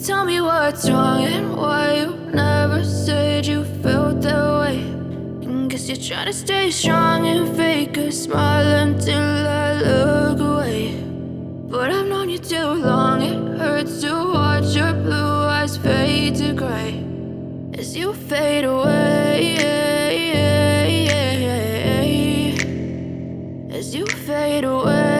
Tell me what's wrong and why you never said you felt that way. And guess you're trying to stay strong and fake a smile until I look away. But I've known you too long, it hurts to watch your blue eyes fade to gray as you fade away, as you fade away.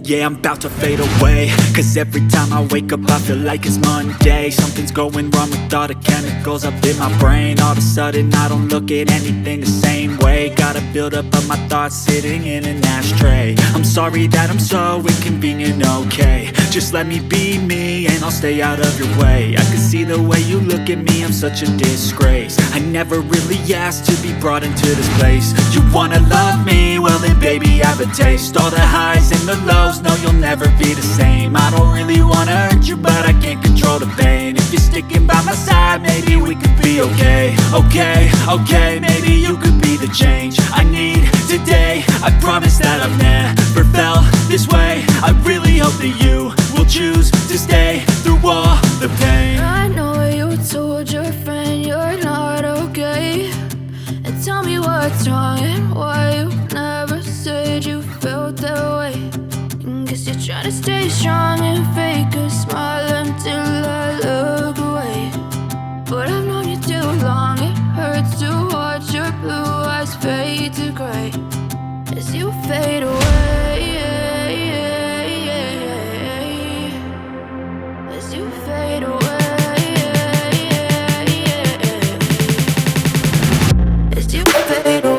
Yeah, I'm about to fade away, cause every time I wake up I feel like it's Monday. Something's going wrong with all the chemicals up in my brain. All of a sudden I don't look at anything the same way. Got a build up of my thoughts sitting in an ashtray. I'm sorry that I'm so inconvenient, okay. Just let me be me and I'll stay out of your way. I can see the way you look at me, I'm such a disgrace. I never really asked to be brought into this place. You wanna love me? Well then baby have a taste. All the highs and the lows, no, you'll never be the same. I don't really wanna hurt you, but I can't control the pain. If you're sticking by my side, maybe we could be okay. Okay, maybe you could be the change I need today. I promise that I've never felt this way. I really hope that you will choose to stay through all the pain. I know you told your friend you're not okay. And tell me what's wrong and why you never said you felt that way. Guess you're trying to stay strong and fake a smile until I look away. But I've known you too long, it hurts to watch your blue eyes fade to gray as you fade away, as you fade away, as you fade away. As you fade away.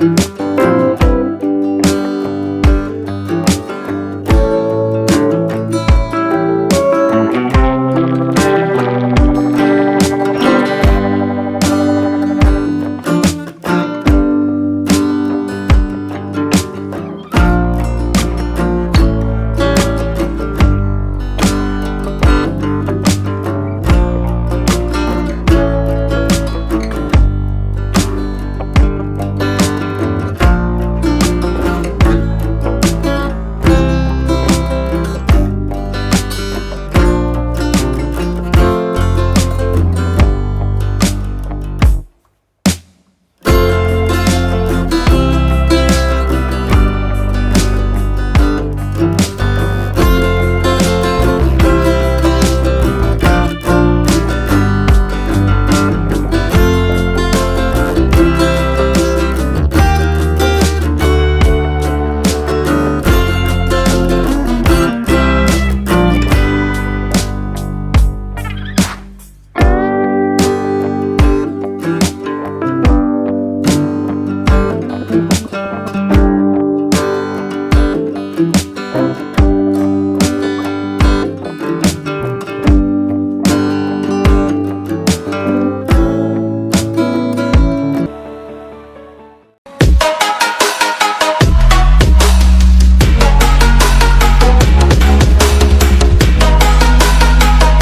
you.